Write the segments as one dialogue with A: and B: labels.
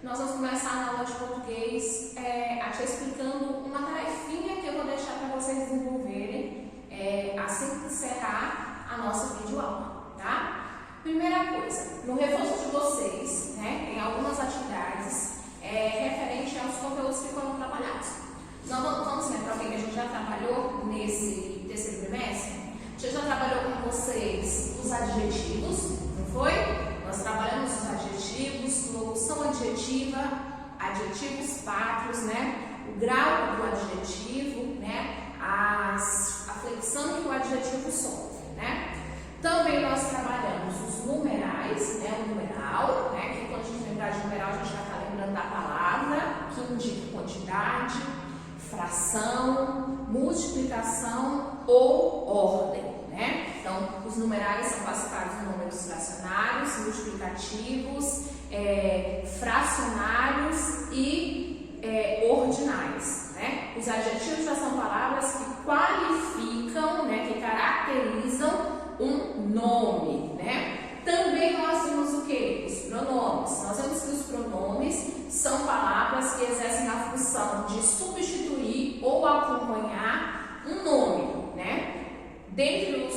A: nós vamos começar na aula de português te explicando uma tarefinha que eu vou deixar para vocês desenvolverem assim que encerrar a nossa videoaula, tá? Primeira coisa, no reforço de vocês, né, tem algumas atividades referente aos conteúdos que foram trabalhados. Nós vamos lembrar o que a gente já trabalhou nesse terceiro trimestre? A gente já trabalhou com vocês os adjetivos, não foi? Nós trabalhamos os adjetivos, locução adjetiva, adjetivos pátrios, né? O grau do adjetivo, né? A flexão que o adjetivo sofre, né? Também nós trabalhamos os numerais, né? O numeral, né? Que quando a gente lembrar de numeral, a gente já está lembrando da palavra, que indica quantidade, fração, multiplicação ou ordem, né? Então, os numerais são classificados em números fracionários, multiplicativos, fracionários e ordinais, né? Os adjetivos já são palavras que qualificam, né? Que caracterizam um nome, né? Também nós temos o que? Os pronomes. Nós temos que os pronomes são palavras que exercem a função de substituir ou acompanhar um nome, né? Dentre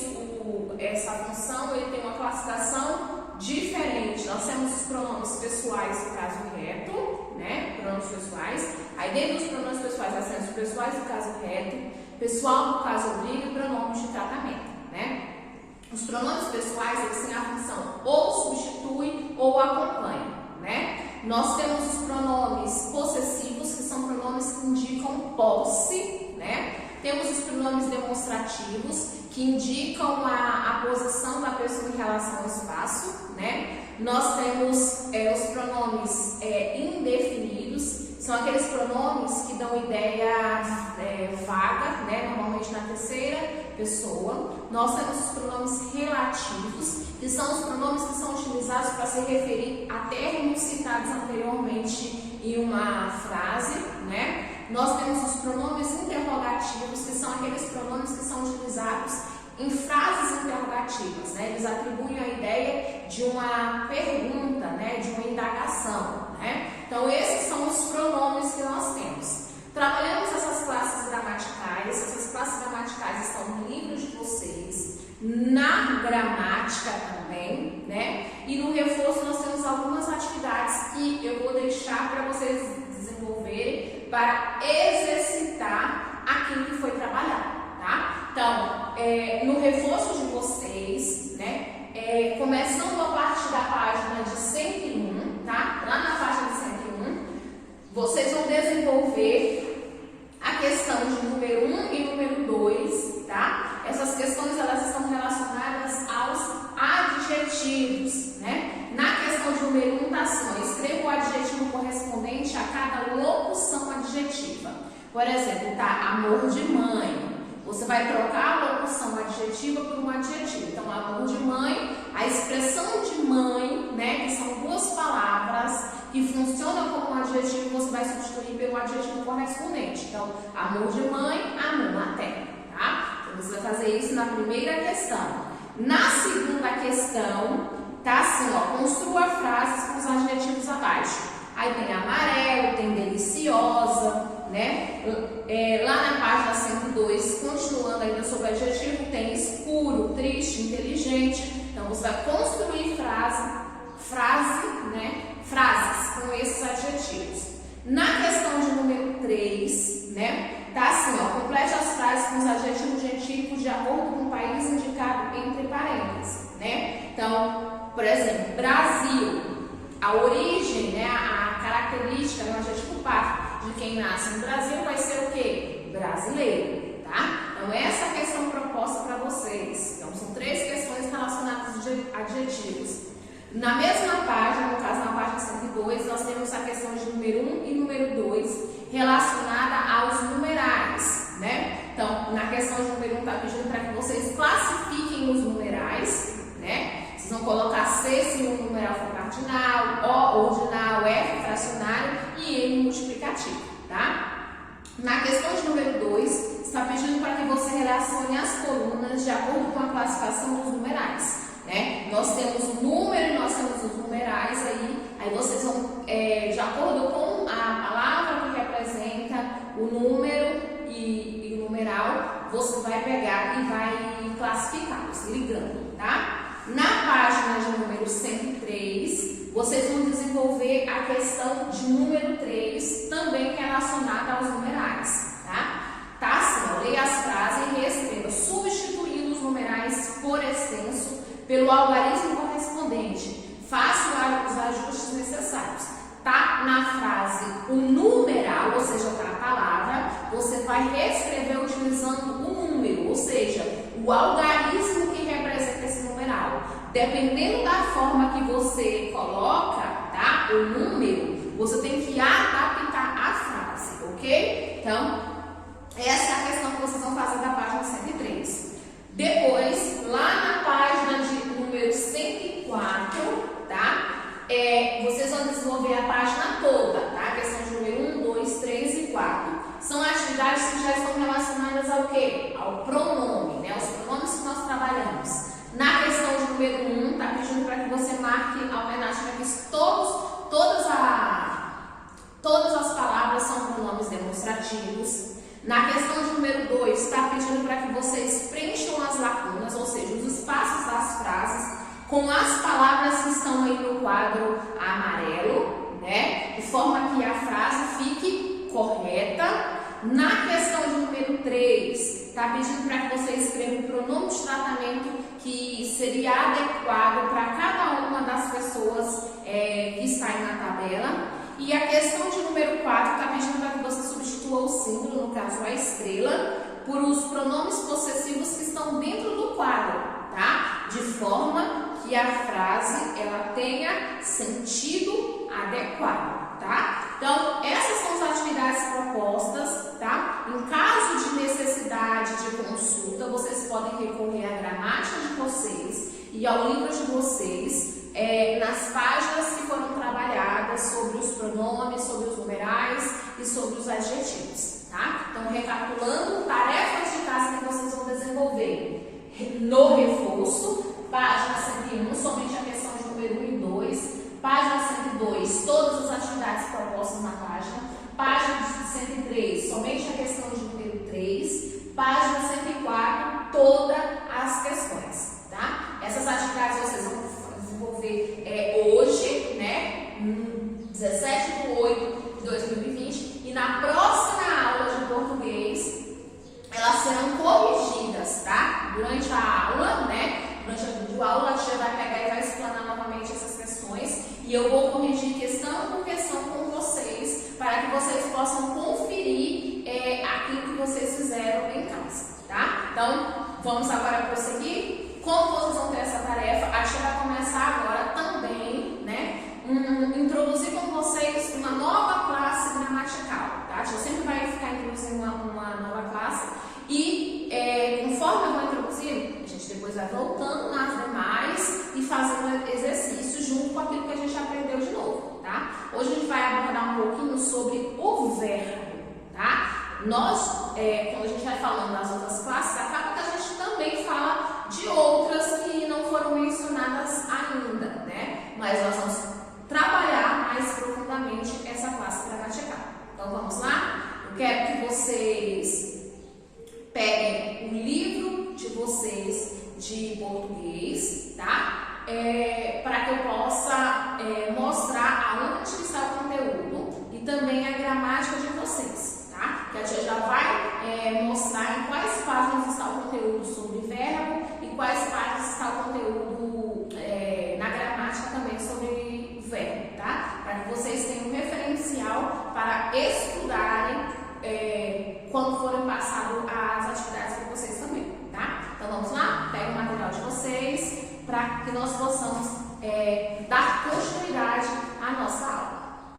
A: essa função, ele tem uma classificação diferente. Nós temos os pronomes pessoais do caso reto, né? Pronomes pessoais. Aí dentro dos pronomes pessoais, nós temos os pessoais do caso reto, pessoal do caso oblíquo e pronomes de tratamento, né? Os pronomes pessoais, eles têm a função ou substitui ou acompanha, né? Nós temos os pronomes possessivos, que são pronomes que indicam posse, né? Temos os pronomes demonstrativos, que indicam a posição da pessoa em relação ao espaço, né? Nós temos os pronomes indefinidos, são aqueles pronomes que dão ideia vaga, né? Normalmente na terceira pessoa. Nós temos os pronomes relativos, que são os pronomes que são utilizados para se referir a termos citados anteriormente em uma frase, né? Nós temos os pronomes interrogativos, que são aqueles pronomes que são utilizados em frases interrogativas, né? Eles atribuem a ideia de uma pergunta, né? De uma indagação, né? Então, esses são os pronomes que nós temos. Trabalhamos essas classes gramaticais, essas classes gramaticais estão no livro de vocês, na gramática também, né? E no reforço nós temos algumas atividades que eu vou deixar para vocês desenvolverem para exercitar aquilo que foi trabalhado, tá? Então, no reforço de vocês, né? Começando a partir da página de 101, tá? Lá na página de 101, vocês vão desenvolver a questão de número 1 e número 2, tá? Essas questões, elas estão relacionadas aos adjetivos, né? Na questão de número 1, tá assim, ó, escreva o adjetivo correspondente a cada locução adjetiva. Por exemplo, tá? Amor de mãe. Você vai trocar a locução adjetiva por um adjetivo. Então, amor de mãe, a expressão de mãe, né? Que são duas palavras que funcionam como um adjetivo, você vai substituir pelo adjetivo correspondente. Então, amor de mãe, amor materno, tá? Então, você vai fazer isso na primeira questão. Na segunda questão, tá assim, ó, construa frases com os adjetivos abaixo. Aí tem amarelo, tem deliciosa, né? Lá na página 102, continuando ainda sobre adjetivo, tem escuro, triste, inteligente. Então, você vai construir frases com esses adjetivos. Na questão de número 3, né? Tá assim, ó, complete as frases com os adjetivos gentílicos de acordo com o país indicado entre parênteses, né? Então, por exemplo, Brasil. A origem, né, a característica, né, o adjetivo pátrio de quem nasce no Brasil vai ser o quê? Brasileiro, tá? Então, essa é a questão proposta para vocês. Então, são 3 questões relacionadas a adjetivos. Na mesma página, no caso, na página 102, nós temos a questão de número 1 e número 2 relacionada aos numerais, né? Então, na questão de número 1, está pedindo para que vocês classifiquem os numerais, né? Vocês vão colocar C se o numeral for cardinal, O ordinal, F fracionário e M multiplicativo, tá? Na questão de número 2, está pedindo para que você relacione as colunas de acordo com a classificação dos numerais, né? Nós temos o número e nós temos os numerais. numerais aí vocês vão, de acordo com a palavra que representa o número e o numeral, você vai pegar e vai classificá-los, ligando, tá? Na página de número 103, vocês vão desenvolver a questão de número 3, também relacionada aos numerais, tá? Tá assim, ó, leia as frases e reescreva, substituindo os numerais por extenso pelo algarismo correspondente. Faça os ajustes necessários. Tá na frase o numeral, ou seja, tá a palavra, você vai reescrever utilizando o número, ou seja, o algarismo que representa esse numeral. Dependendo da forma que você coloca, tá, o número, você tem que adaptar a frase, ok? Então, essa é a questão que vocês vão fazer da página 103. Depois, lá na página de número 104, tá? Vocês vão desenvolver a página toda, tá? A questão de número 1, 2, 3 e 4. São atividades que já estão relacionadas ao quê? Ao pronome, né? Os pronomes que nós trabalhamos. Na questão de número 1, tá pedindo para que você marque a homenagem para que todas as palavras são pronomes demonstrativos. Na questão de número 2, está pedindo para que vocês preencham as lacunas, ou seja, os espaços das frases, com as palavras que estão aí no quadro amarelo, né? De forma que a frase fique correta. Na questão de número 3, está pedindo para que você escreva o pronome de tratamento que seria adequado para cada uma das pessoas que está aí na tabela. E a questão de número 4 está pedindo para que você substitua o símbolo, no caso a estrela, por os pronomes possessivos que estão dentro do quadro, tá? De forma que a frase ela tenha sentido adequado, tá? Então, essas são as atividades propostas, tá? Em caso de necessidade de consulta, vocês podem recorrer à gramática de vocês e ao livro de vocês, nas páginas que foram trabalhadas sobre os pronomes, sobre os numerais e sobre os adjetivos, tá? Então, recapitulando, tarefas de casa que vocês vão desenvolver no reforço, página 101, somente a questão de número 1 e 2, página 102, todas as atividades propostas na página, página 103, somente a questão de número 3, página 104, todas as questões, tá? Essas atividades vocês vão desenvolver hoje, né, 17/8/2020, e na próxima aula de português elas serão corrigidas, tá? Durante a aula, né? Durante a videoaula, a tia vai pegar e vai explanar novamente essas questões e eu vou corrigir questão por questão com vocês para que vocês possam conferir aquilo que vocês fizeram em casa, tá? Então, vamos agora prosseguir. Como vocês vão ter essa tarefa, a tia vai começar agora também, né? Introduzir com vocês uma nova classe gramatical, tá? A tia sempre vai ficar introduzindo uma nova classe e conforme eu vou introduzir, a gente depois vai voltando nas demais e fazendo exercício junto com aquilo que a gente aprendeu de novo, tá? Hoje a gente vai abordar um pouquinho sobre o verbo, tá? Nós, quando a gente vai falando das outras classes, acaba que a gente também fala de outras que não foram mencionadas ainda, né? Mas nós vamos trabalhar mais profundamente essa classe gramatical. Então vamos lá? Eu quero que vocês peguem o livro de vocês de português, tá? Para que eu possa mostrar aonde está o conteúdo e também a gramática de vocês, tá? Que a tia já vai mostrar em quais páginas está o conteúdo sobre verbo e quais páginas está o conteúdo na gramática também sobre o verbo, tá? Para que vocês tenham um referencial para estudarem quando forem passadas as atividades para vocês também, tá? Então vamos lá? Pega o material de vocês para que nós possamos dar continuidade à nossa aula.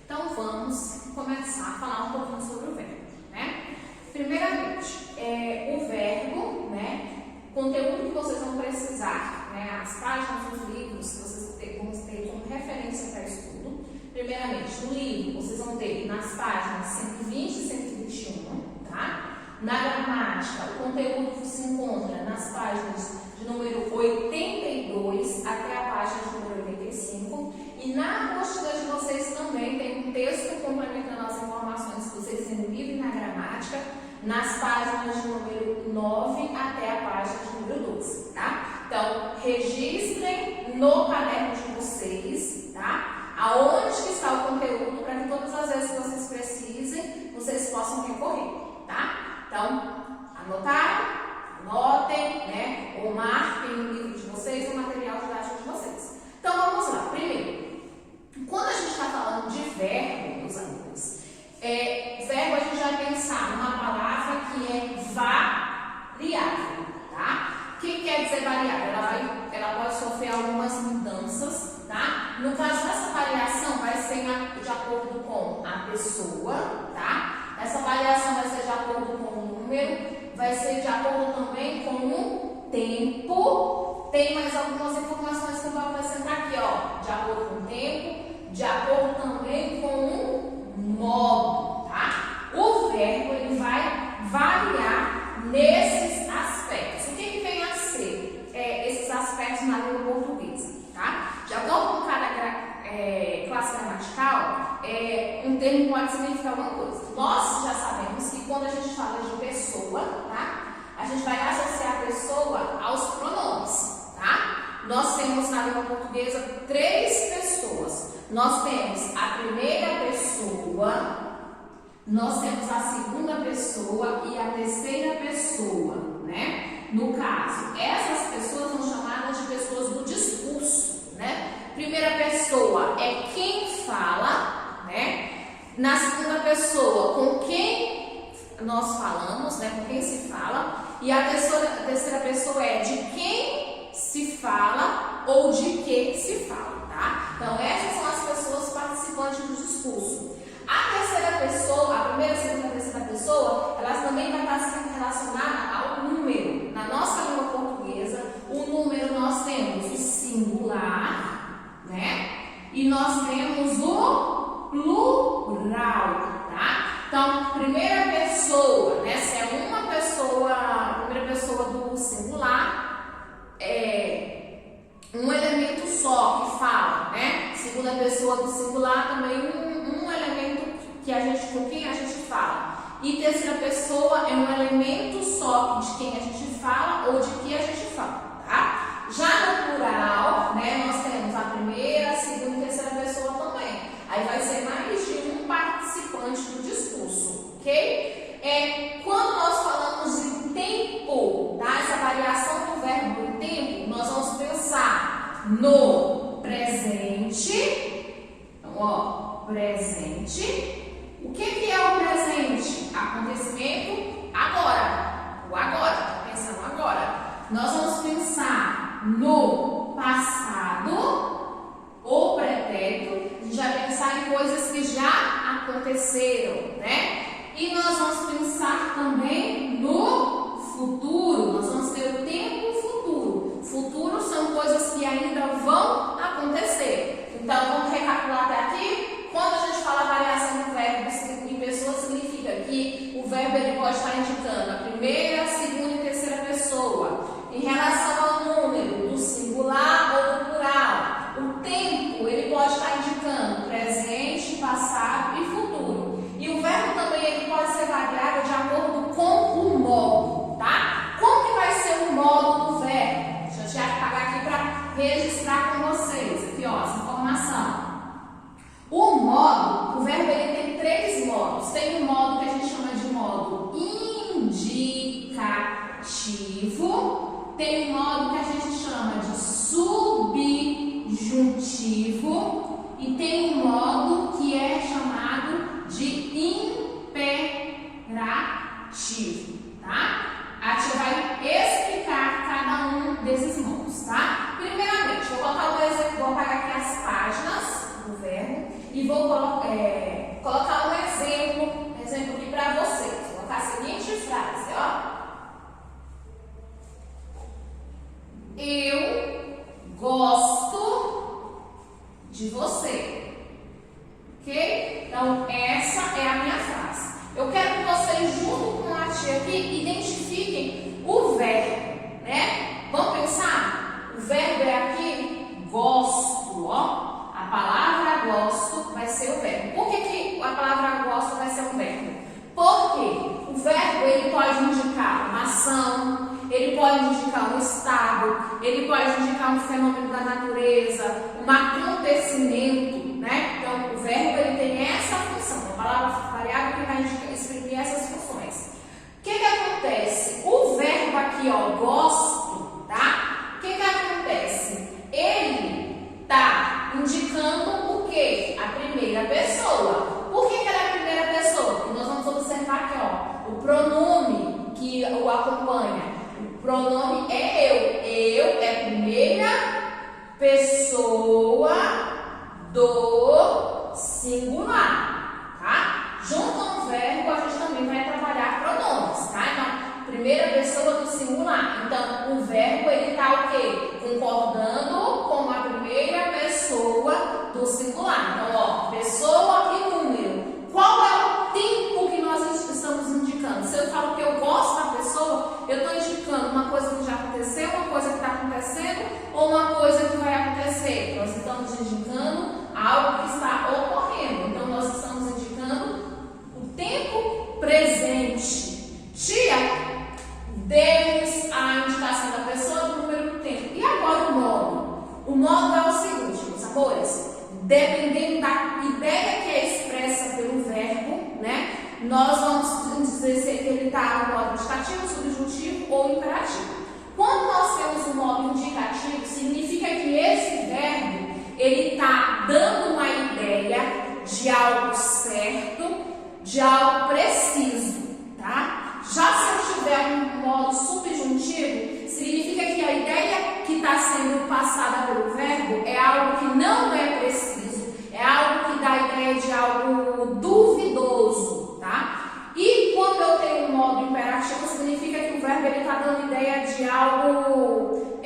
A: Então vamos começar a falar um pouquinho sobre o verbo, né? Primeiramente, o verbo, né? Conteúdo que vocês vão precisar, né? As páginas dos livros que vocês vão ter como referência para estudo. Primeiramente, no livro, vocês vão ter nas páginas 120 e 121, tá? Na gramática, o conteúdo se encontra nas páginas de número 82 até a página de número gramática nas páginas de número 9 até a página de número 12, tá? Então, registrem no caderno de vocês, tá? Aonde que está o conteúdo, para que todas as vezes que vocês precisem, vocês possam recorrer, tá? Então, anotaram? Anotem, né? Ou marquem no livro de vocês, no material didático de vocês. Então, vamos lá. Primeiro, quando a gente está falando de verbo, meus amigos, verbo a gente vai pensar numa palavra que é variável, tá? O que quer dizer variável? Ela pode sofrer algumas mudanças, tá? No caso dessa variação vai ser de acordo com a pessoa, tá? Essa variação vai ser de acordo com o número, vai ser de acordo também com o tempo. Tem mais algumas informações que vai acrescentar aqui, ó, de acordo com o tempo, de acordo também com o modo, tá? O verbo, ele vai variar nesses aspectos. O que vem a ser esses aspectos na língua portuguesa, tá? De acordo com cada classe gramatical, um termo pode significar alguma coisa. Nós já sabemos que quando a gente fala de pessoa, tá? A gente vai associar a pessoa aos pronomes, tá? Nós temos na língua portuguesa 3 pessoas. Nós temos a primeira pessoa, nós temos a segunda pessoa e a terceira pessoa, né? No caso, essas pessoas são chamadas de pessoas do discurso, né? Primeira pessoa é quem fala, né? Na segunda pessoa, com quem nós falamos, né? Com quem se fala. E a terceira pessoa é de quem se fala ou de que se fala, tá? Então, essas são as pessoas participantes do discurso. A terceira pessoa, a primeira, segunda e a terceira pessoa, elas também vão estar sendo relacionadas ao número. Na nossa língua portuguesa, o número nós temos o singular, né? E nós temos o plural, tá? Então, primeira pessoa, né? Se é uma pessoa, a primeira pessoa do singular, um elemento só que fala, né? Segunda pessoa do singular também um elemento com quem a gente fala. E terceira pessoa é um elemento só de quem a gente fala ou de que a gente fala, tá? Já no plural, né? Nós temos a primeira, a segunda e terceira pessoa também. Aí vai ser mais de um participante do discurso, ok? Quando nós falamos de tempo, tá? Essa variação do verbo do tempo, nós vamos pensar no presente. Então, ó, presente. O que é o presente? Acontecimento agora. O agora, tá pensando agora. Nós vamos pensar no passado ou pretérito. A gente vai pensar em coisas que já aconteceram, né? E nós vamos pensar também no futuro. Nós vamos ter o tempo futuro. Futuro são coisas que ainda vão acontecer. Então, vamos recapitular até aqui. Quando a gente fala variação do verbo em pessoa, significa que o verbo ele pode estar indicando a primeira, segunda e terceira pessoa. Em relação ao número, do singular ou do plural. O tempo, ele pode estar indicando presente, passado e futuro. E o verbo também ele pode ser variável de acordo com o modo, tá? Como que vai ser o modo do verbo? Deixa eu apagar aqui para registrar com vocês. Aqui, ó, essa informação. O modo, o verbo ele tem 3 modos. Tem um modo que a gente chama de modo indicativo, tem um modo que a gente chama de subjuntivo e tem um modo que é chamado de imperativo, tá? A gente vai explicar cada um desses modos, tá? Primeiramente, vou colocar um exemplo, vou apagar aqui as páginas do verbo e vou colocar um exemplo aqui para vocês. Vou colocar a seguinte frase, ó. Eu gosto de você. Ok? Então, essa é a minha frase. Eu quero que vocês, junto com a tia aqui, identifiquem o verbo, né? Vamos pensar? O verbo é aqui, gosto, ó. A palavra gosto vai ser o verbo. Por que a palavra gosto vai ser um verbo? Porque o verbo ação, ele pode indicar um estado, ele pode indicar um fenômeno da natureza, um acontecimento, né? Então, o verbo ele tem essa função, a palavra variável que vai exprimir essas funções. O que acontece? O verbo aqui, ó, gosto, tá? O que acontece? Ele tá indicando o quê? A primeira pessoa. Por que ela é a primeira pessoa? Porque nós vamos observar aqui, ó, o pronome que o acompanha. O pronome é eu. Eu é a primeira pessoa do singular, tá? Junto ao verbo, a gente também vai trabalhar pronomes, tá? Então, primeira pessoa do singular. Então, o verbo, ele tá o quê? Concordando com a primeira pessoa do singular. Então, ó, pessoa e número. Qual é o tempo que nós estamos indicando? Se eu falo que eu gosto da pessoa, eu estou indicando uma coisa que já aconteceu, uma coisa que está acontecendo ou uma coisa que vai acontecer. Nós estamos indicando algo que está ocorrendo. Então, nós estamos indicando o tempo presente. Tia, demos a indicação da pessoa do número do tempo. E agora o modo? O modo é o seguinte, meus amores. Dependendo da ideia que é expressa pelo verbo, né? Nós vamos dizer se ele está no modo indicativo, subjuntivo ou imperativo. Quando nós temos um modo indicativo, significa que esse verbo ele está dando uma ideia de algo certo, de algo preciso, tá? Já se eu tiver um modo subjuntivo, significa que a ideia que está sendo passada pelo verbo é algo que não é preciso, é algo que dá a ideia de algo duvidoso, tá? E quando eu tenho um modo imperativo, significa que o verbo está dando ideia de algo,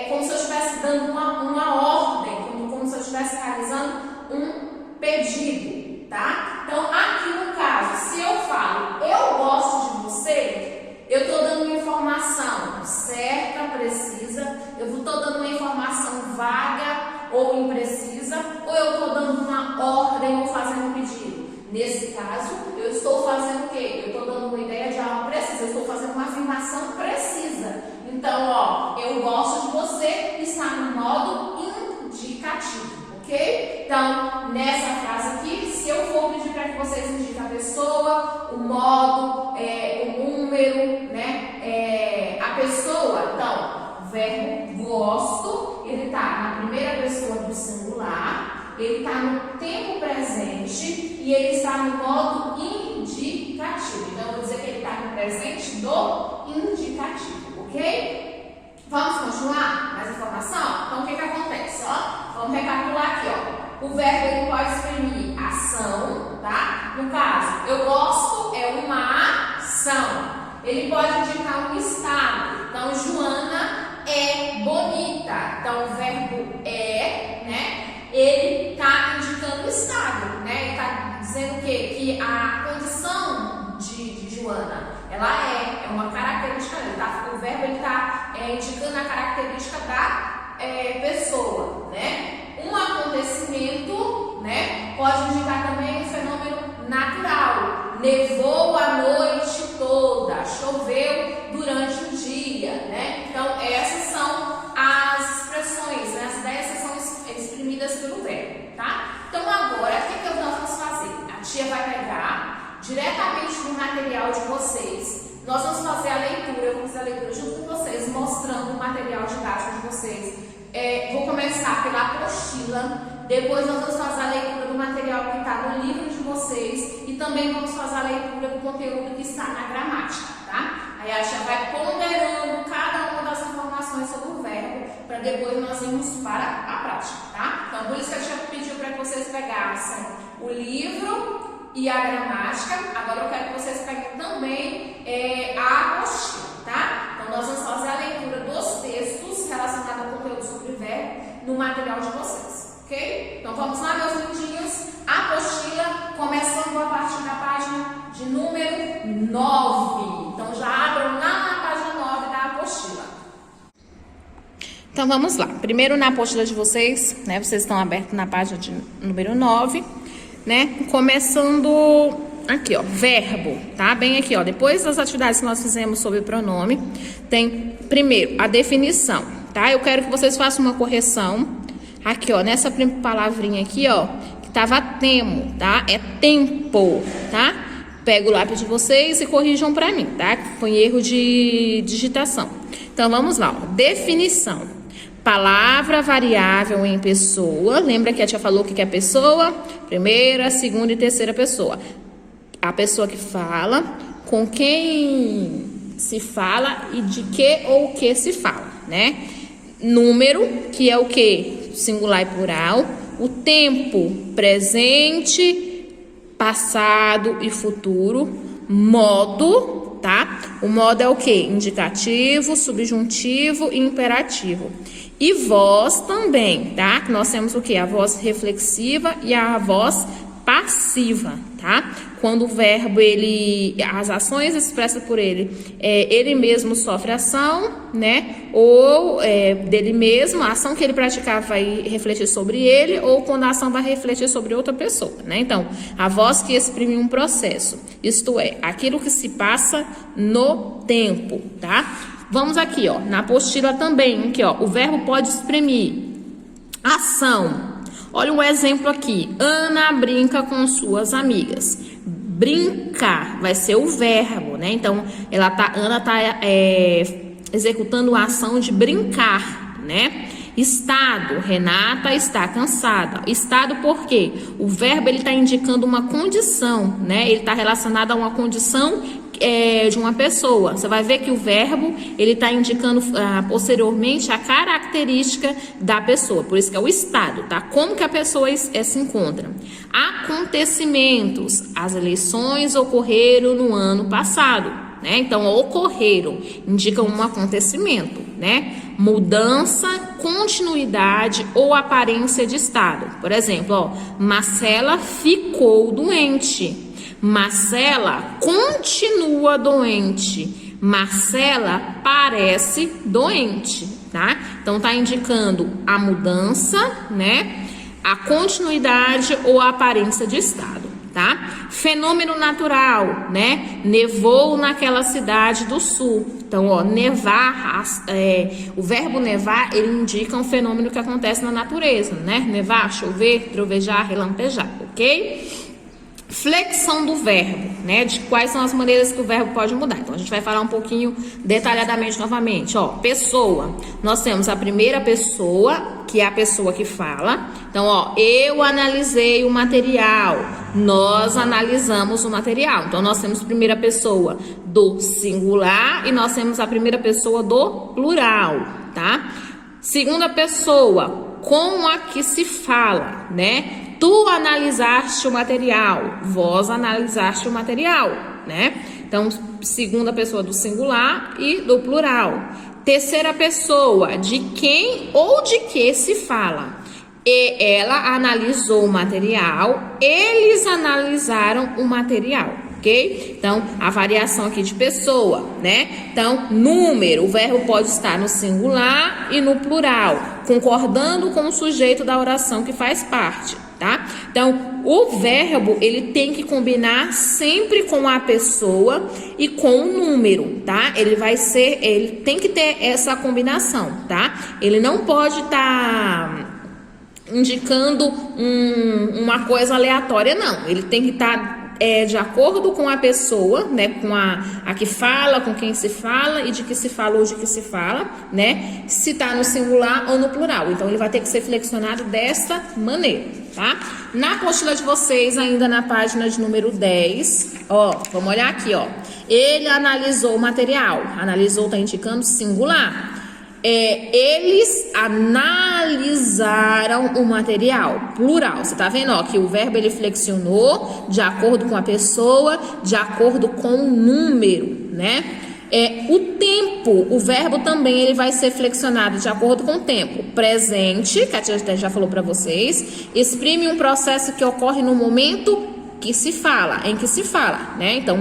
A: como se eu estivesse dando uma ordem, como se eu estivesse realizando um pedido, tá? Então, aqui no caso, se eu falo, eu gosto de você, eu estou dando uma informação certa, precisa, eu estou dando uma informação vaga ou imprecisa, ou eu estou dando uma ordem ou fazendo um pedido. Nesse caso, eu estou fazendo o quê? Eu estou dando uma ideia de algo preciso, eu estou fazendo uma afirmação precisa. Então, ó, eu gosto de você está no modo indicativo. Ok? Então, nessa frase aqui, se eu for pedir para que vocês indiquem a pessoa, o modo, o número, né? A pessoa, então, o verbo gosto, ele está na primeira pessoa do singular, ele está no tempo presente e ele está no modo indicativo. Então, eu vou dizer que ele está no presente do indicativo, ok? Vamos continuar mais informação? Então, o que acontece? Ó, vamos recapitular aqui, ó. O verbo ele pode exprimir ação, tá? No caso, eu gosto é uma ação. Ele pode indicar um estado. Então, Joana é bonita. Então, o verbo é, né? Ele está indicando o estado, né? Ele está dizendo o quê? Que a condição de Joana, ela é uma característica dele, tá? O verbo ele está indicando a característica da pessoa, né? Um acontecimento, né? Pode indicar também um fenômeno natural. Nevou a noite toda, choveu durante o dia, né? Então, essas são as expressões, né? As ideias são exprimidas pelo verbo, tá? Então, agora, o que nós vamos fazer? A tia vai pegar diretamente no material de vocês. Nós vamos fazer a leitura, eu vou fazer a leitura junto com vocês, mostrando o material didático de vocês. Vou começar pela apostila, depois nós vamos fazer a leitura do material que está no livro de vocês e também vamos fazer a leitura do conteúdo que está na gramática, tá? Aí a gente vai ponderando cada uma das informações sobre o verbo para depois nós irmos para a prática, tá? Então, por isso que a gente pediu para que vocês pegassem o livro e a gramática. Agora eu quero que vocês peguem também a apostila, tá? Então, nós vamos fazer a leitura dos textos relacionados ao conteúdo sobre verbo no material de vocês, ok? Então, vamos lá, meus lindinhos. Apostila, começando a partir da página de número 9. Então, já abram lá na página 9 da apostila. Então, vamos lá. Primeiro, na apostila de vocês, né? Vocês estão abertos na página de número 9, né? Começando aqui, ó, verbo, tá? Bem aqui, ó, depois das atividades que nós fizemos sobre pronome, tem primeiro a definição, tá? Eu quero que vocês façam uma correção aqui, ó, nessa palavrinha aqui, ó, que tava temo, tá? É tempo, tá? Pego o lápis de vocês e corrijam pra mim, tá? Foi erro de digitação. Então, vamos lá, ó. Definição. Palavra variável em pessoa. Lembra que a tia falou o que é pessoa? Primeira, segunda e terceira pessoa. A pessoa que fala, com quem se fala e de que ou o que se fala, né? Número, que é o que? Singular e plural. O tempo, presente, passado e futuro. Modo, tá? O modo é o que? Indicativo, subjuntivo e imperativo. E voz também, tá? Que nós temos o que? A voz reflexiva e a voz passiva, tá? Quando o verbo, as ações expressas por ele, ele mesmo sofre ação, né? Ou dele mesmo, a ação que ele praticar vai refletir sobre ele, ou quando a ação vai refletir sobre outra pessoa, né? Então, a voz que exprime um processo, isto é, aquilo que se passa no tempo, tá? Vamos aqui, ó, na apostila também, aqui, ó, o verbo pode exprimir ação. Olha um exemplo aqui. Ana brinca com suas amigas. Brincar vai ser o verbo, né? Então, Ana tá executando a ação de brincar, né? Estado, Renata está cansada. Estado por quê? O verbo ele está indicando uma condição, né? Ele está relacionado a uma condição de uma pessoa. Você vai ver que o verbo ele está indicando posteriormente a característica da pessoa. Por isso que é o estado, tá? Como que a pessoa se encontra? Acontecimentos. As eleições ocorreram no ano passado, né? Então, ocorreram indicam um acontecimento, né? Mudança, continuidade ou aparência de estado. Por exemplo, ó, Marcela ficou doente. Marcela continua doente. Marcela parece doente, tá? Então, tá indicando a mudança, né? A continuidade ou a aparência de estado, tá? Fenômeno natural, né? Nevou naquela cidade do sul. Então, ó, nevar, o verbo nevar, ele indica um fenômeno que acontece na natureza, né? Nevar, chover, trovejar, relampejar, ok? Flexão do verbo, né? De quais são as maneiras que o verbo pode mudar. Então, a gente vai falar um pouquinho detalhadamente novamente. Ó, pessoa. Nós temos a primeira pessoa, que é a pessoa que fala. Então, ó, eu analisei o material. Nós analisamos o material. Então, nós temos primeira pessoa do singular e nós temos a primeira pessoa do plural, tá? Segunda pessoa, com a que se fala, né? Tu analisaste o material, vós analisaste o material, né? Então, segunda pessoa do singular e do plural. Terceira pessoa, de quem ou de que se fala. E ela analisou o material, eles analisaram o material, ok? Então, a variação aqui de pessoa, né? Então, número, o verbo pode estar no singular e no plural, concordando com o sujeito da oração que faz parte. Tá? Então, o verbo, ele tem que combinar sempre com a pessoa e com o número, tá? Ele tem que ter essa combinação, tá? Ele não pode estar indicando uma coisa aleatória, não. Ele tem que estar de acordo com a pessoa, né? Com a que fala, com quem se fala e de que se fala ou de que se fala, né? Se tá no singular ou no plural. Então, ele vai ter que ser flexionado desta maneira, tá? Na apostila de vocês, ainda na página de número 10, ó, vamos olhar aqui, ó. Ele analisou o material. Analisou tá indicando singular. Eles analisaram o material, plural. Você tá vendo, ó, que o verbo ele flexionou de acordo com a pessoa, de acordo com o número, né? O tempo, o verbo também ele vai ser flexionado de acordo com o tempo. Presente, que a tia já falou para vocês, exprime um processo que ocorre no momento que se fala, em que se fala, né? Então,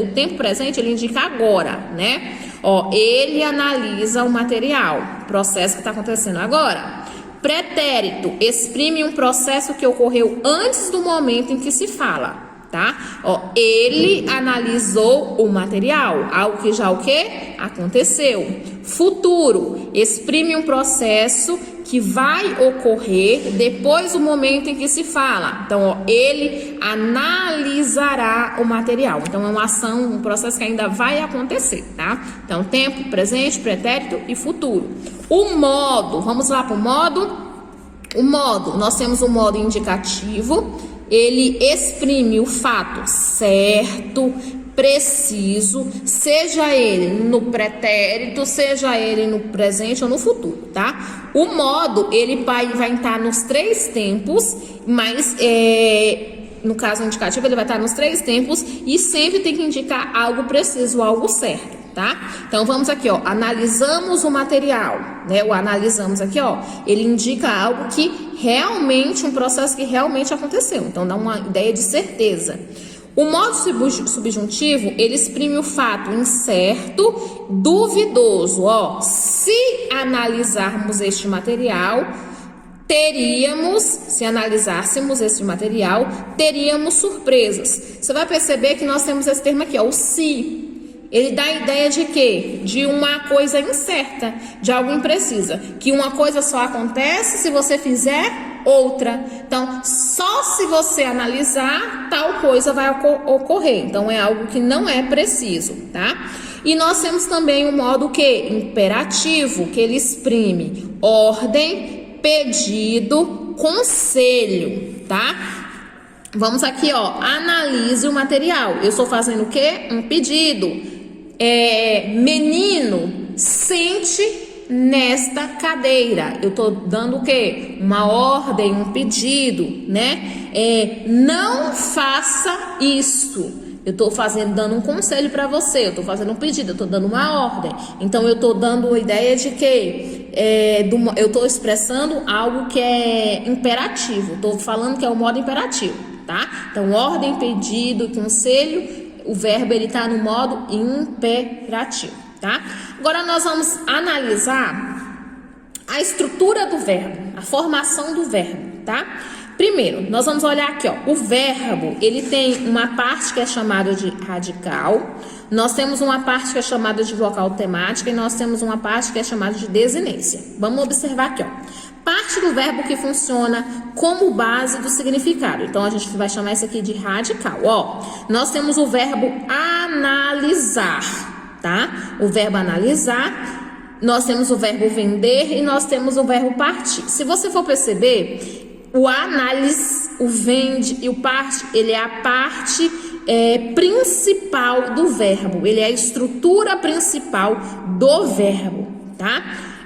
A: o tempo presente ele indica agora, né? Ó, ele analisa o material, processo que está acontecendo agora. Pretérito, exprime um processo que ocorreu antes do momento em que se fala. tá? Ó, ele analisou o material, algo que já o quê? Aconteceu. Futuro, exprime um processo que vai ocorrer depois do momento em que se fala. Então, ó, ele analisará o material. Então, é uma ação, um processo que ainda vai acontecer, tá? Então, tempo, presente, pretérito e futuro. O modo, vamos lá para o modo. O modo, nós temos o modo indicativo. Ele exprime o fato certo, preciso, seja ele no pretérito, seja ele no presente ou no futuro, tá? O modo, ele vai estar nos 3 tempos, mas no caso indicativo, ele vai estar nos 3 tempos e sempre tem que indicar algo preciso, algo certo, tá? Então, vamos aqui, ó, analisamos o material, né? O analisamos aqui, ó, ele indica algo que realmente, um processo que realmente aconteceu. Então, dá uma ideia de certeza. O modo subjuntivo, ele exprime o fato incerto, duvidoso. Ó, se analisarmos este material, se analisássemos este material, teríamos surpresas. Você vai perceber que nós temos esse termo aqui, ó, o se. Ele dá a ideia de quê? De uma coisa incerta, de algo imprecisa. Que uma coisa só acontece se você fizer outra. Então, só se você analisar, tal coisa vai ocorrer. Então, é algo que não é preciso, tá? E nós temos também o modo quê? Imperativo, que ele exprime ordem, pedido, conselho, tá? Vamos aqui, ó, analise o material. Eu estou fazendo o quê? Um pedido. Menino, sente nesta cadeira. Eu estou dando o quê? Uma ordem, um pedido, né? Não faça isso. Eu estou dando um conselho para você. Eu estou fazendo um pedido, eu estou dando uma ordem. Então, eu estou dando a ideia de que eu estou expressando algo que é imperativo. Estou falando que é o modo imperativo, tá? Então, ordem, pedido, conselho. O verbo, ele está no modo imperativo, tá? Agora, nós vamos analisar a estrutura do verbo, a formação do verbo, tá? Primeiro, nós vamos olhar aqui, ó. O verbo, ele tem uma parte que é chamada de radical, nós temos uma parte que é chamada de vogal temática e nós temos uma parte que é chamada de desinência. Vamos observar aqui, ó. Parte do verbo que funciona como base do significado. Então, a gente vai chamar isso aqui de radical. Ó, nós temos o verbo analisar, tá? O verbo analisar, nós temos o verbo vender e nós temos o verbo partir. Se você for perceber, o análise, o vende e o parte, ele é a parte principal do verbo. Ele é a estrutura principal do verbo, tá?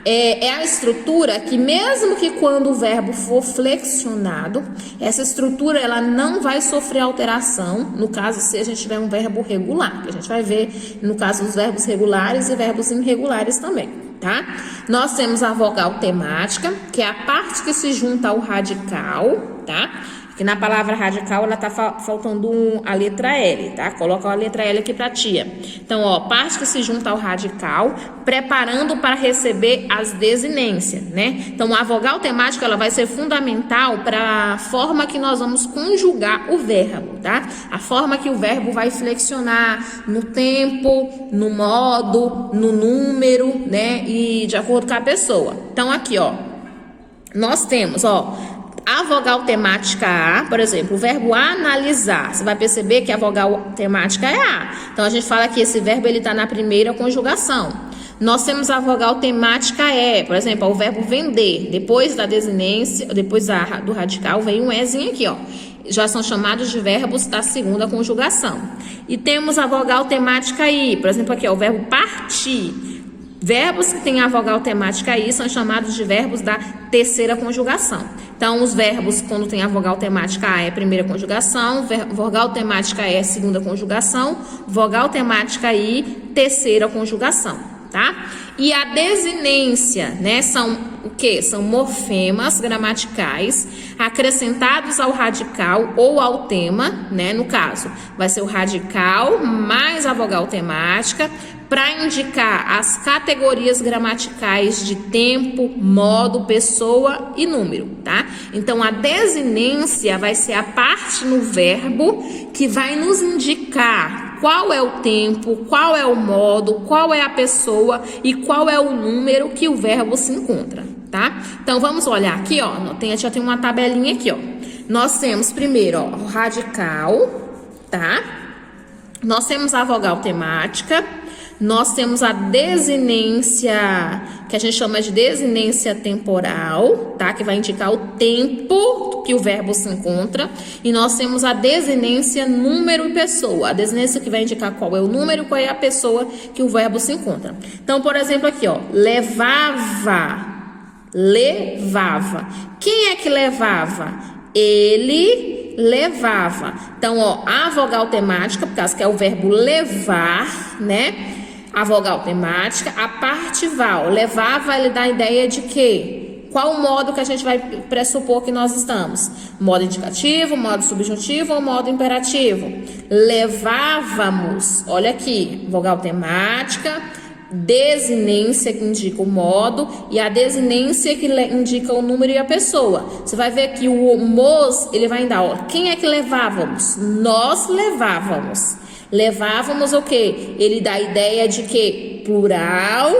A: É a estrutura que, mesmo que quando o verbo for flexionado, essa estrutura ela não vai sofrer alteração, no caso se a gente tiver um verbo regular, que a gente vai ver no caso dos verbos regulares e verbos irregulares também, tá? Nós temos a vogal temática, que é a parte que se junta ao radical, tá? Que na palavra radical ela tá faltando a letra L, tá? Coloca a letra L aqui pra tia. Então, ó, parte que se junta ao radical, preparando para receber as desinências, né? Então, a vogal temática ela vai ser fundamental para a forma que nós vamos conjugar o verbo, tá? A forma que o verbo vai flexionar no tempo, no modo, no número, né? E de acordo com a pessoa. Então, aqui, ó, nós temos, ó, a vogal temática A, por exemplo, o verbo analisar, você vai perceber que a vogal temática é A. Então, a gente fala que esse verbo ele está na primeira conjugação. Nós temos a vogal temática E, por exemplo, o verbo vender. Depois da desinência, depois do radical, vem um Ezinho aqui, ó. Já são chamados de verbos da segunda conjugação. E temos a vogal temática I, por exemplo, aqui, ó, o verbo partir. Verbos que têm a vogal temática aí são chamados de verbos da terceira conjugação. Então, os verbos, quando tem a vogal temática A, é primeira conjugação, vogal temática E é segunda conjugação, vogal temática I, terceira conjugação, tá? E a desinência, né, são o quê? São morfemas gramaticais acrescentados ao radical ou ao tema, né? No caso, vai ser o radical mais a vogal temática, para indicar as categorias gramaticais de tempo, modo, pessoa e número, tá? Então, a desinência vai ser a parte no verbo que vai nos indicar qual é o tempo, qual é o modo, qual é a pessoa e qual é o número que o verbo se encontra, tá? Então, vamos olhar aqui, ó. Já tem uma tabelinha aqui, ó. Nós temos primeiro, ó, o radical, tá? Nós temos a vogal temática. Nós temos a desinência, que a gente chama de desinência temporal, tá? Que vai indicar o tempo que o verbo se encontra. E nós temos a desinência número e pessoa. A desinência que vai indicar qual é o número, qual é a pessoa que o verbo se encontra. Então, por exemplo, aqui, ó, levava. Levava. Quem é que levava? Ele levava. Então, ó, a vogal temática, por causa que é o verbo levar, né? A vogal temática, a partival, levava, ele dá a ideia de quê? Qual o modo que a gente vai pressupor que nós estamos? Modo indicativo, modo subjuntivo ou modo imperativo? Levávamos, olha aqui, vogal temática, desinência que indica o modo e a desinência que indica o número e a pessoa. Você vai ver que o mos, ele vai dar, ó, quem é que levávamos? Nós levávamos. Levávamos o quê? Ele dá a ideia de que plural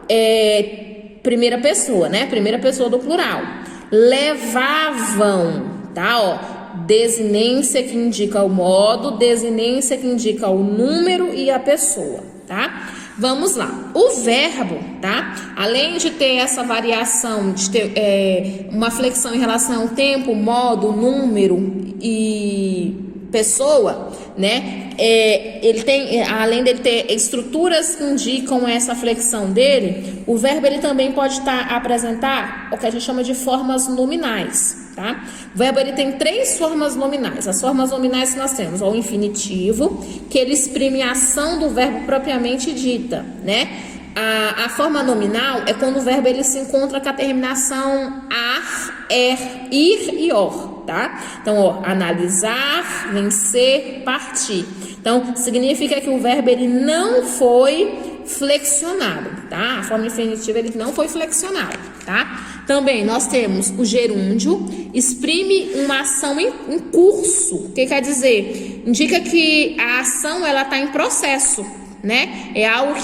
A: é primeira pessoa, né? Primeira pessoa do plural. Levavam, tá? Ó, desinência que indica o modo, desinência que indica o número e a pessoa, tá? Vamos lá. O verbo, tá? Além de ter essa variação, de ter uma flexão em relação ao tempo, modo, número e pessoa, né? Ele tem, além dele ter estruturas que indicam essa flexão dele, o verbo ele também pode apresentar o que a gente chama de formas nominais, tá? O verbo ele tem 3 formas nominais. As formas nominais que nós temos, ó, o infinitivo, que ele exprime a ação do verbo propriamente dita, né? A forma nominal é quando o verbo ele se encontra com a terminação ar, ir e or, tá? Então, ó, analisar, vencer, partir. Então, significa que o verbo ele não foi flexionado, tá? A forma infinitiva ele não foi flexionado, tá? Também nós temos o gerúndio, exprime uma ação em curso. O que quer dizer? Indica que a ação ela está em processo, né? É algo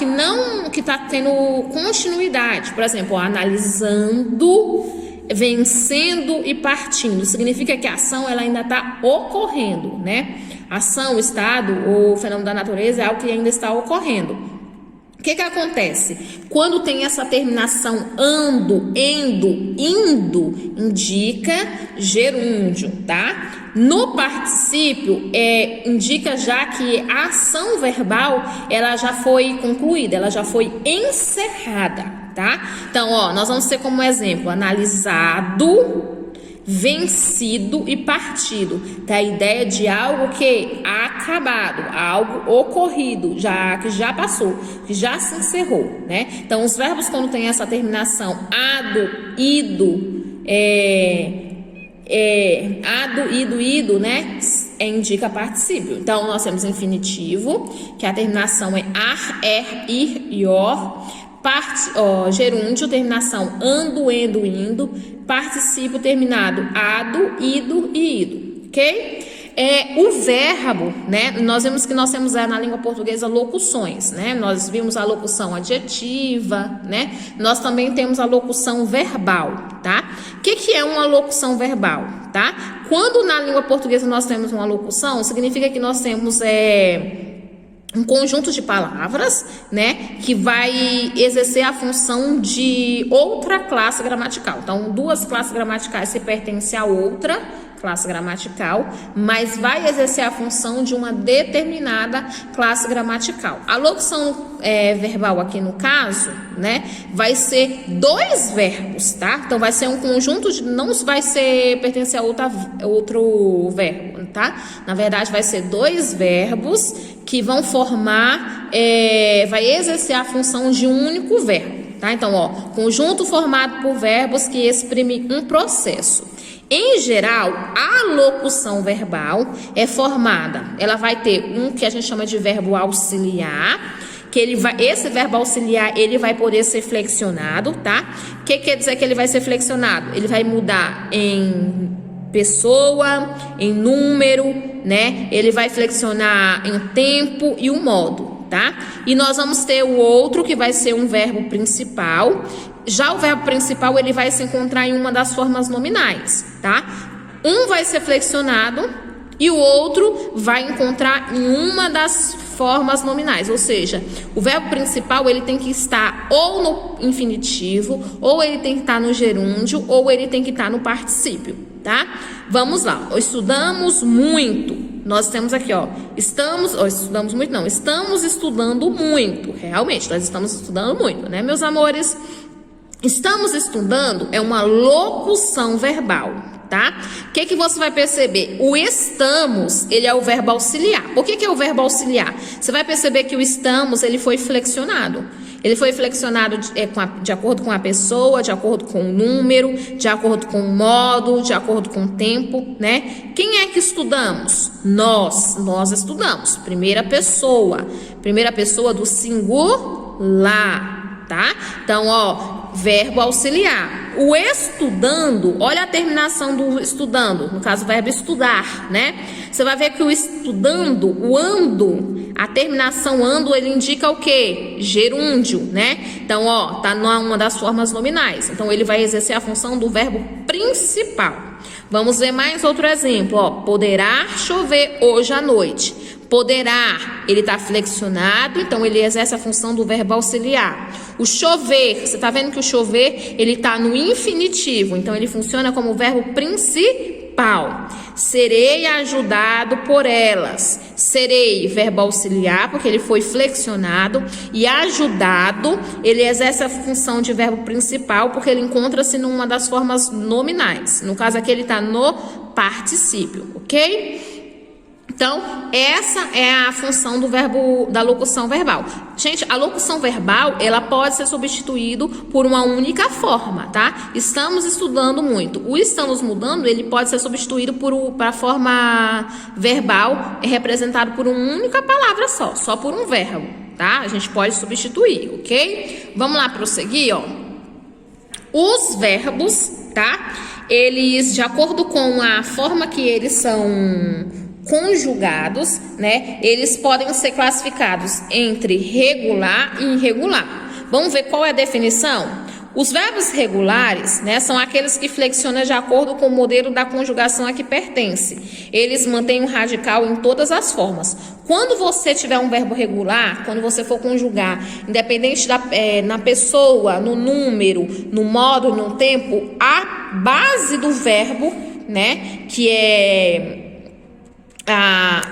A: que está tendo continuidade. Por exemplo, analisando, vencendo e partindo. Significa que a ação ela ainda está ocorrendo, né? Ação, estado ou fenômeno da natureza é algo que ainda está ocorrendo. O que acontece? Quando tem essa terminação ando, endo, indo, indica gerúndio, tá? No particípio, indica já que a ação verbal, ela já foi concluída, ela já foi encerrada, tá? Então, ó, nós vamos ter como exemplo, analisado, vencido e partido. Tem a ideia de algo que acabado, algo ocorrido, que já passou, que já se encerrou, né? Então, os verbos quando tem essa terminação ado, ido, ado, ido, né? Indica particípio. Então, nós temos infinitivo, que a terminação é ar, ir e or. Gerúndio, terminação ando, endo, indo. Particípio terminado ado, ido e ido, ok? O verbo, né? Nós vimos que nós temos na língua portuguesa locuções, né? Nós vimos a locução adjetiva, né? Nós também temos a locução verbal, tá? O que é uma locução verbal, tá? Quando na língua portuguesa nós temos uma locução, significa que nós temos um conjunto de palavras, né, que vai exercer a função de outra classe gramatical. Então, 2 classes gramaticais se pertencem a outra classe gramatical, mas vai exercer a função de uma determinada classe gramatical. A locução verbal aqui no caso, né, vai ser 2 verbos, tá? Então, vai ser um conjunto não vai pertencer a outro verbo, tá? Na verdade, vai ser 2 verbos que vão formar, vai exercer a função de um único verbo, tá? Então, ó, conjunto formado por verbos que exprime um processo. Em geral, a locução verbal é formada, ela vai ter um que a gente chama de verbo auxiliar Que esse verbo auxiliar, ele vai poder ser flexionado, tá? O que quer dizer que ele vai ser flexionado? Ele vai mudar em pessoa, em número, né? Ele vai flexionar em tempo e o modo, tá? E nós vamos ter o outro que vai ser um verbo principal. Já o verbo principal, ele vai se encontrar em uma das formas nominais, tá? Um vai ser flexionado e o outro vai encontrar em uma das formas nominais, ou seja, o verbo principal ele tem que estar ou no infinitivo, ou ele tem que estar no gerúndio, ou ele tem que estar no particípio, tá? Vamos lá, estudamos muito. Nós temos aqui, estamos estudando muito. Realmente, nós estamos estudando muito, né, meus amores? Estamos estudando é uma locução verbal, tá? O que você vai perceber? O estamos, ele é o verbo auxiliar. Por que é o verbo auxiliar? Você vai perceber que o estamos, ele foi flexionado. Ele foi flexionado de acordo com a pessoa, de acordo com o número, de acordo com o modo, de acordo com o tempo, né? Quem é que estudamos? Nós estudamos. Primeira pessoa do singular, tá? Então, verbo auxiliar. O estudando, olha a terminação do estudando, no caso, o verbo estudar, né? Você vai ver que o estudando, o ando, a terminação ando, ele indica o quê? Gerúndio, né? Então, tá numa das formas nominais. Então, ele vai exercer a função do verbo principal. Vamos ver mais outro exemplo, poderá chover hoje à noite. Poderá, ele está flexionado, então ele exerce a função do verbo auxiliar. O chover, você está vendo que o chover, ele está no infinitivo, então ele funciona como verbo principal. Serei ajudado por elas. Serei, verbo auxiliar, porque ele foi flexionado. E ajudado, ele exerce a função de verbo principal, porque ele encontra-se numa das formas nominais. No caso aqui, ele está no particípio, ok? Então, essa é a função do verbo da locução verbal. Gente, a locução verbal, ela pode ser substituído por uma única forma, tá? Estamos estudando muito. O estamos mudando, ele pode ser substituído para a forma verbal, representado por uma única palavra só por um verbo, tá? A gente pode substituir, ok? Vamos lá prosseguir, Os verbos, tá? Eles, de acordo com a forma que eles são conjugados, né? Eles podem ser classificados entre regular e irregular. Vamos ver qual é a definição? Os verbos regulares, né, são aqueles que flexionam de acordo com o modelo da conjugação a que pertence. Eles mantêm um radical em todas as formas. Quando você tiver um verbo regular, quando você for conjugar, independente na pessoa, no número, no modo, no tempo, a base do verbo, né, que é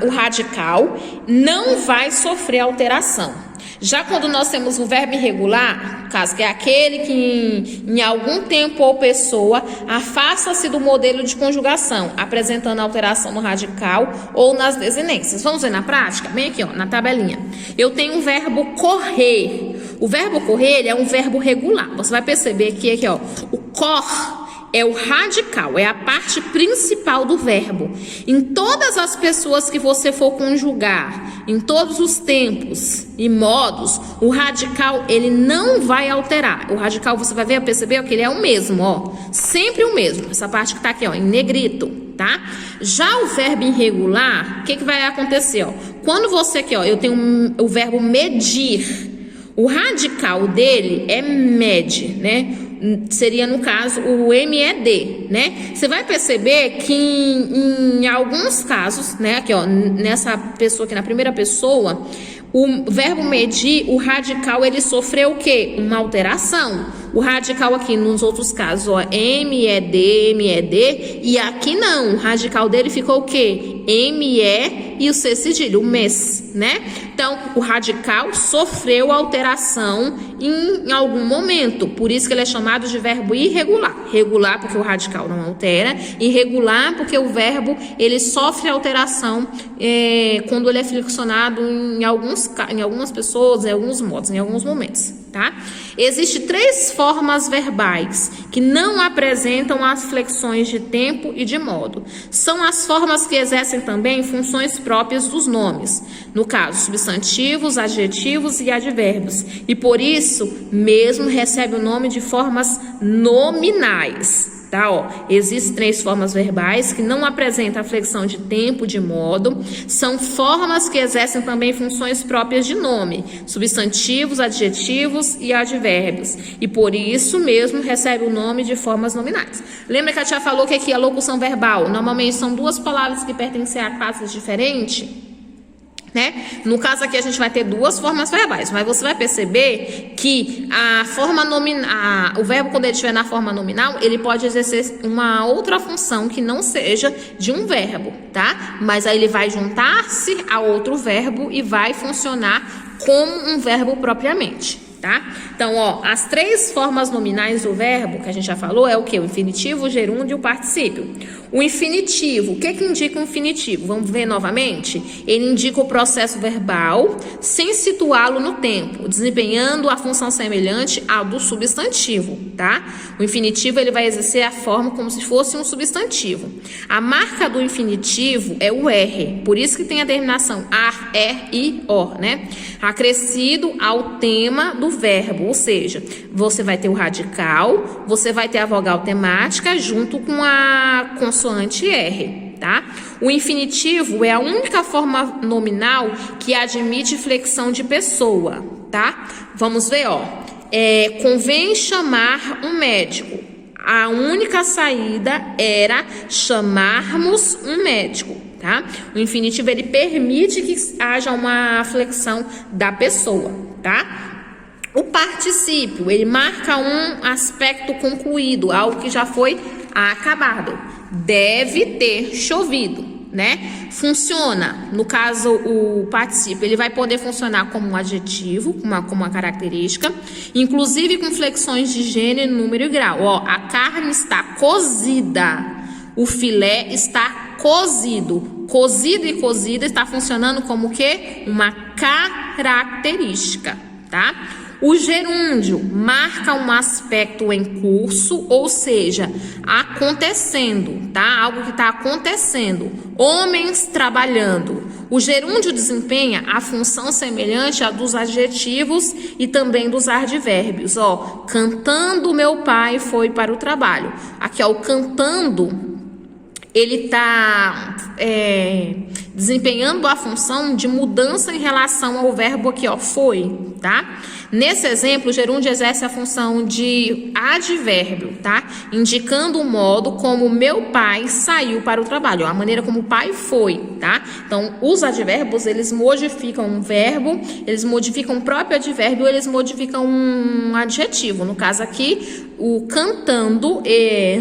A: o radical, não vai sofrer alteração. Já quando nós temos o verbo irregular, no caso que é aquele que em algum tempo ou pessoa afasta-se do modelo de conjugação, apresentando alteração no radical ou nas desinências. Vamos ver na prática? Bem aqui, na tabelinha. Eu tenho o verbo correr. O verbo correr, ele é um verbo regular. Você vai perceber que aqui, o cor é o radical, é a parte principal do verbo. Em todas as pessoas que você for conjugar, em todos os tempos e modos, o radical, ele não vai alterar. O radical, você vai perceber que ele é o mesmo, sempre o mesmo. Essa parte que tá aqui, em negrito, tá? Já o verbo irregular, o que vai acontecer, Quando você aqui, eu tenho o verbo medir. O radical dele é mede, né? Seria, no caso, o MED, né? Você vai perceber que em alguns casos, né? Aqui, nessa pessoa aqui, na primeira pessoa, o verbo medir, o radical, ele sofreu o quê? Uma alteração. O radical aqui, nos outros casos, MED, MED, e aqui não. O radical dele ficou o quê? ME e o C cedilha, o mês, né? Então, o radical sofreu alteração em algum momento. Por isso que ele é chamado de verbo irregular. Regular porque o radical não altera. Irregular porque o verbo, ele sofre alteração quando ele é flexionado em algumas pessoas, em alguns modos, em alguns momentos. tá? Existem 3 formas verbais que não apresentam as flexões de tempo e de modo. São as formas que exercem também funções próprias dos nomes. No caso, substantivos, adjetivos e advérbios. E por isso, mesmo recebe o nome de formas nominais. Tá, ó. Existem 3 formas verbais que não apresentam a flexão de tempo, de modo. São formas que exercem também funções próprias de nome, substantivos, adjetivos e advérbios. E por isso mesmo recebe o nome de formas nominais. Lembra que a tia falou que aqui a locução verbal normalmente são 2 palavras que pertencem a classes diferentes? Né? No caso aqui a gente vai ter 2 formas verbais, mas você vai perceber que a forma nominal, o verbo quando ele estiver na forma nominal, ele pode exercer uma outra função que não seja de um verbo, tá? Mas aí ele vai juntar-se a outro verbo e vai funcionar como um verbo propriamente, tá? Então, ó, as 3 formas nominais do verbo que a gente já falou é o que? O infinitivo, o gerúndio e o particípio. O infinitivo, o que indica o infinitivo? Vamos ver novamente? Ele indica o processo verbal sem situá-lo no tempo, desempenhando a função semelhante à do substantivo, tá? O infinitivo, ele vai exercer a forma como se fosse um substantivo. A marca do infinitivo é o R, por isso que tem a terminação ar, i, or, né? Acrescido ao tema do verbo, ou seja, você vai ter o radical, você vai ter a vogal temática junto com a consoante R, tá? O infinitivo é a única forma nominal que admite flexão de pessoa, tá? Vamos ver, ó. Convém chamar um médico. A única saída era chamarmos um médico, tá? O infinitivo, ele permite que haja uma flexão da pessoa, tá? O particípio, ele marca um aspecto concluído, algo que já foi acabado. Deve ter chovido, né? Funciona, no caso, o particípio, ele vai poder funcionar como um adjetivo, como uma característica, inclusive com flexões de gênero, número e grau. Ó, a carne está cozida, o filé está cozido. Cozido e cozida está funcionando como o quê? Uma característica, tá? O gerúndio marca um aspecto em curso, ou seja, acontecendo, tá? Algo que está acontecendo. Homens trabalhando. O gerúndio desempenha a função semelhante à dos adjetivos e também dos advérbios. Ó, cantando meu pai foi para o trabalho. Aqui, ó, o cantando, ele está desempenhando a função de mudança em relação ao verbo aqui, ó, foi, tá? Nesse exemplo, o gerúndio exerce a função de advérbio, tá? Indicando o modo como meu pai saiu para o trabalho, ó, a maneira como o pai foi, tá? Então, os advérbios, eles modificam um verbo, eles modificam o próprio advérbio, eles modificam um adjetivo. No caso aqui, o cantando,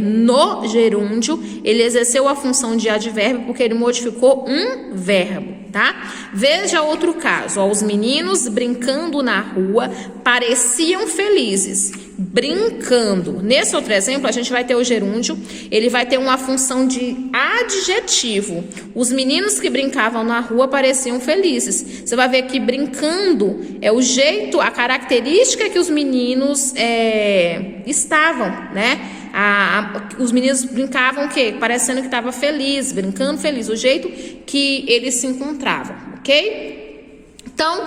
A: no gerúndio, ele exerceu a função de advérbio porque ele modificou um verbo, tá? Veja outro caso, ó, os meninos brincando na rua pareciam felizes, brincando. Nesse outro exemplo, a gente vai ter o gerúndio, ele vai ter uma função de adjetivo. Os meninos que brincavam na rua pareciam felizes. Você vai ver que brincando é o jeito, a característica que os meninos estavam, né? Os meninos brincavam o quê? Parecendo que estava feliz, brincando feliz, o jeito que eles se encontravam, ok? Então,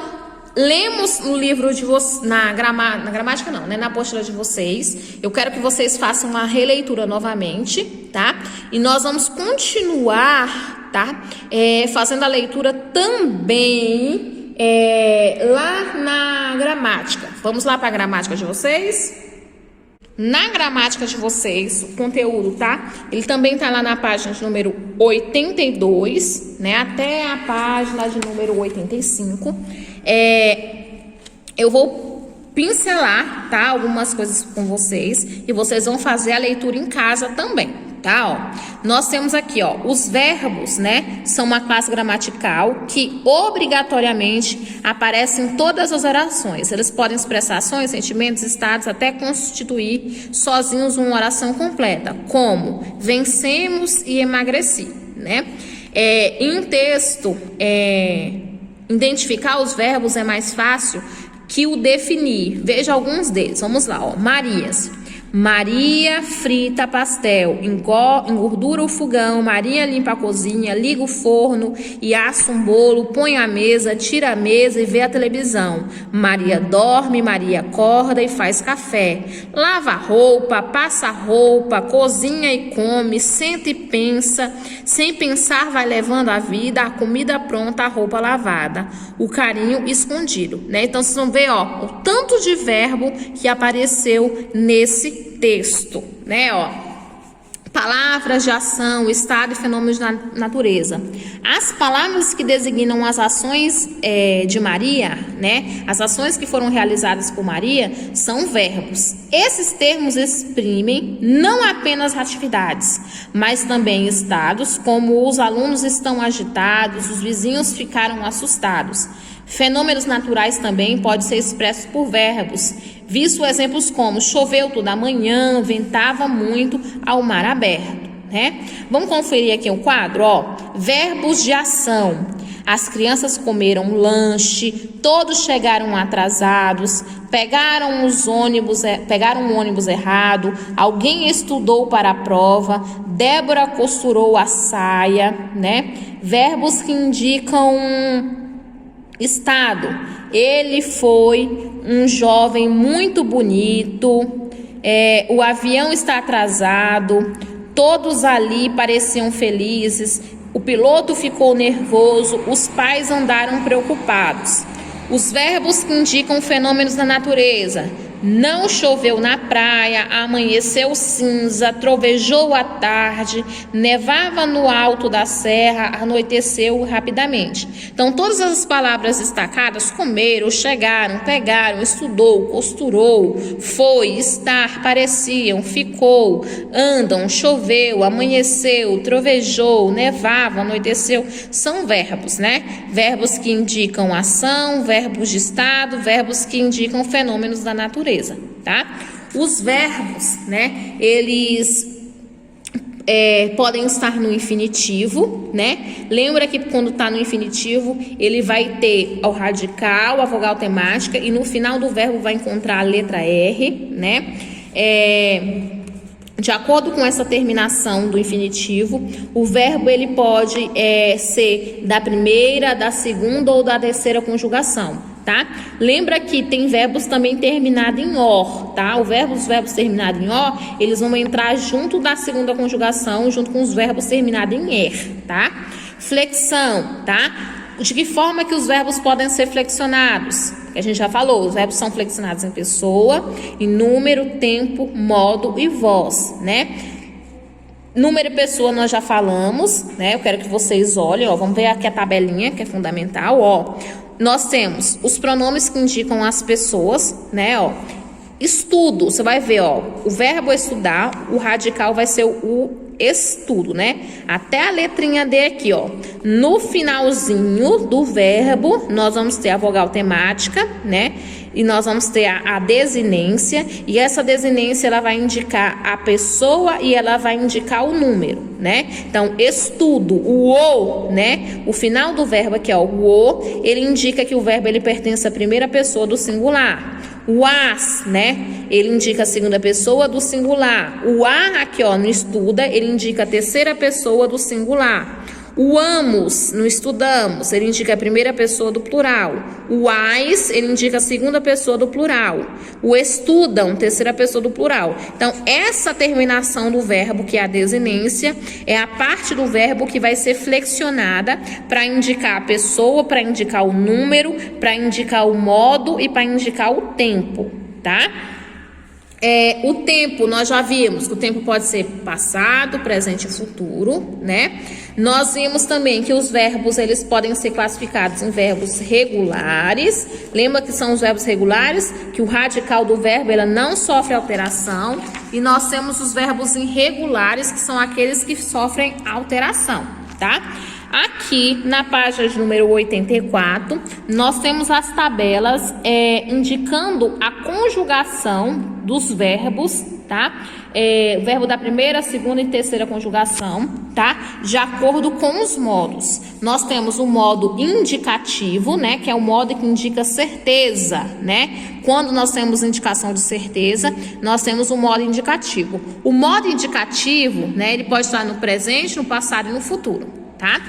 A: lemos no livro de vocês, na gramática não, né? Na apostila de vocês. Eu quero que vocês façam uma releitura novamente, tá? E nós vamos continuar, tá? Fazendo a leitura também lá na gramática. Vamos lá para a gramática de vocês? Na gramática de vocês, o conteúdo, tá? Ele também tá lá na página de número 82, né? Até a página de número 85. Eu vou pincelar, tá? Algumas coisas com vocês e vocês vão fazer a leitura em casa também, tá? Ó, nós temos aqui, ó, os verbos, né? São uma classe gramatical que obrigatoriamente aparecem em todas as orações. Eles podem expressar ações, sentimentos, estados, até constituir sozinhos uma oração completa, como vencemos e emagreci, né? Em texto, identificar os verbos é mais fácil que o definir. Veja alguns deles. Vamos lá, ó. Marias. Maria frita pastel, engordura o fogão, Maria limpa a cozinha, liga o forno e assa um bolo, põe a mesa, tira a mesa e vê a televisão. Maria dorme, Maria acorda e faz café. Lava a roupa, passa a roupa, cozinha e come, senta e pensa. Sem pensar vai levando a vida, a comida pronta, a roupa lavada. O carinho escondido, né? Então vocês vão ver, ó, o tanto de verbo que apareceu nesse texto, né, ó. Palavras de ação, estado e fenômenos da natureza. As palavras que designam as ações de Maria, né, as ações que foram realizadas por Maria, são verbos. Esses termos exprimem não apenas atividades, mas também estados, como os alunos estão agitados, os vizinhos ficaram assustados. Fenômenos naturais também podem ser expressos por verbos, visto exemplos como choveu toda a manhã, ventava muito, ao mar aberto, né? Vamos conferir aqui o quadro, ó. Verbos de ação. As crianças comeram lanche, todos chegaram atrasados, pegaram um ônibus errado, alguém estudou para a prova, Débora costurou a saia, né? Verbos que indicam estado. Ele foi um jovem muito bonito, o avião está atrasado, todos ali pareciam felizes, o piloto ficou nervoso, os pais andaram preocupados. Os verbos que indicam fenômenos da natureza. Não choveu na praia, amanheceu cinza, trovejou à tarde, nevava no alto da serra, anoiteceu rapidamente. Então, todas as palavras destacadas, comeram, chegaram, pegaram, estudou, costurou, foi, estar, pareciam, ficou, andam, choveu, amanheceu, trovejou, nevava, anoiteceu, são verbos, né? Verbos que indicam ação, verbos de estado, verbos que indicam fenômenos da natureza. Tá? Os verbos, né, eles podem estar no infinitivo, né? Lembra que quando está no infinitivo, ele vai ter o radical, a vogal temática e no final do verbo vai encontrar a letra R, né? De acordo com essa terminação do infinitivo, o verbo ele pode ser da primeira, da segunda ou da terceira conjugação. Tá? Lembra que tem verbos também terminados em OR, tá? Os verbos terminados em OR, eles vão entrar junto da segunda conjugação, junto com os verbos terminados em ER, tá? Flexão, tá? De que forma que os verbos podem ser flexionados? A gente já falou, os verbos são flexionados em pessoa, em número, tempo, modo e voz, né? Número e pessoa nós já falamos, né? Eu quero que vocês olhem, ó, vamos ver aqui a tabelinha que é fundamental, ó. Nós temos os pronomes que indicam as pessoas, né, ó. Estudo, você vai ver, ó, o verbo estudar, o radical vai ser o estudo, né? Até a letrinha D aqui, ó. No finalzinho do verbo, nós vamos ter a vogal temática, né? E nós vamos ter a desinência, e essa desinência ela vai indicar a pessoa e ela vai indicar o número, né? Então, estudo, o "o", né? O final do verbo aqui, ó, o "o", ele indica que o verbo ele pertence à primeira pessoa do singular. O "as", né? Ele indica a segunda pessoa do singular. O "a" aqui, ó, no estuda, ele indica a terceira pessoa do singular. O "amos", no estudamos, ele indica a primeira pessoa do plural. O "ais", ele indica a segunda pessoa do plural. O "estudam", terceira pessoa do plural. Então, essa terminação do verbo, que é a desinência, é a parte do verbo que vai ser flexionada para indicar a pessoa, para indicar o número, para indicar o modo e para indicar o tempo, tá? O tempo, nós já vimos que o tempo pode ser passado, presente e futuro, né? Nós vimos também que os verbos, eles podem ser classificados em verbos regulares. Lembra que são os verbos regulares? Que o radical do verbo, ela não sofre alteração. E nós temos os verbos irregulares, que são aqueles que sofrem alteração, tá? Aqui na página de número 84, nós temos as tabelas indicando a conjugação dos verbos tá? O verbo da primeira, segunda e terceira conjugação, tá? De acordo com os modos. Nós temos o modo indicativo, né? Que é o modo que indica certeza, né? Quando nós temos indicação de certeza, nós temos o modo indicativo. O modo indicativo, né? Ele pode estar no presente, no passado e no futuro, tá?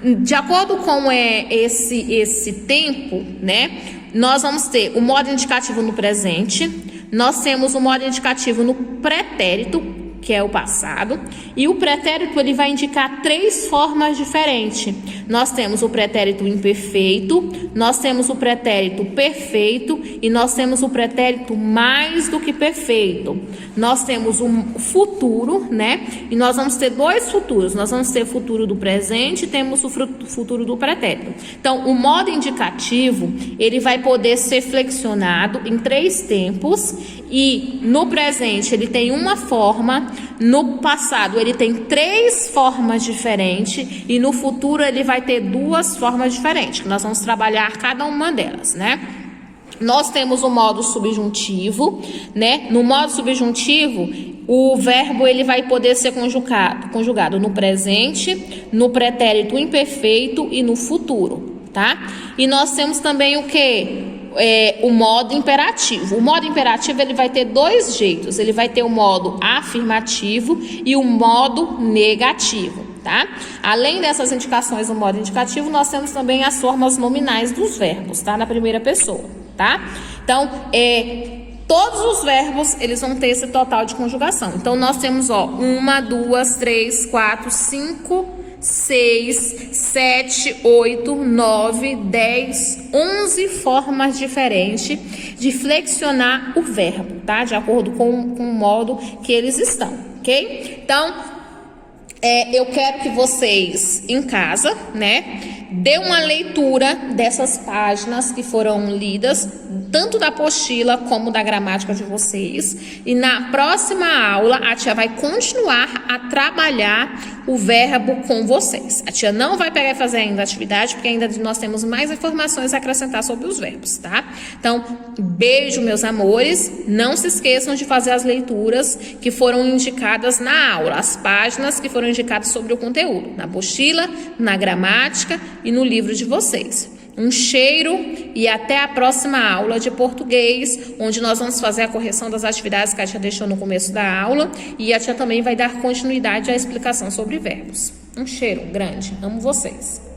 A: De acordo com esse tempo, né? Nós vamos ter o modo indicativo no presente, nós temos o modo indicativo no pretérito, que é o passado, e o pretérito ele vai indicar 3 formas diferentes. Nós temos o pretérito imperfeito, nós temos o pretérito perfeito e nós temos o pretérito mais do que perfeito. Nós temos o futuro, né? E nós vamos ter 2 futuros. Nós vamos ter o futuro do presente e temos o futuro do pretérito. Então, o modo indicativo, ele vai poder ser flexionado em 3 tempos e no presente ele tem uma forma, no passado ele tem 3 formas diferentes e no futuro ele vai ter 2 formas diferentes, que nós vamos trabalhar cada uma delas, né? Nós temos o modo subjuntivo, né? No modo subjuntivo, o verbo ele vai poder ser conjugado no presente, no pretérito imperfeito e no futuro, tá? E nós temos também o quê? O modo imperativo. O modo imperativo ele vai ter 2 jeitos. Ele vai ter o modo afirmativo e o modo negativo, tá? Além dessas indicações no modo indicativo, nós temos também as formas nominais dos verbos, tá? Na primeira pessoa, tá? Então, todos os verbos, eles vão ter esse total de conjugação. Então, nós temos, 1, 2, 3, 4, 5... 6, 7, 8, 9, 10, 11 formas diferentes de flexionar o verbo, tá? De acordo com o modo que eles estão, ok? Então, eu quero que vocês, em casa, né, dê uma leitura dessas páginas que foram lidas, tanto da apostila como da gramática de vocês. E na próxima aula, a tia vai continuar a trabalhar o verbo com vocês. A tia não vai pegar e fazer ainda a atividade, porque ainda nós temos mais informações a acrescentar sobre os verbos, tá? Então, beijo, meus amores. Não se esqueçam de fazer as leituras que foram indicadas na aula, as páginas que foram indicadas sobre o conteúdo, na apostila, na gramática e no livro de vocês. Um cheiro e até a próxima aula de português, onde nós vamos fazer a correção das atividades que a tia deixou no começo da aula e a tia também vai dar continuidade à explicação sobre verbos. Um cheiro grande. Amo vocês.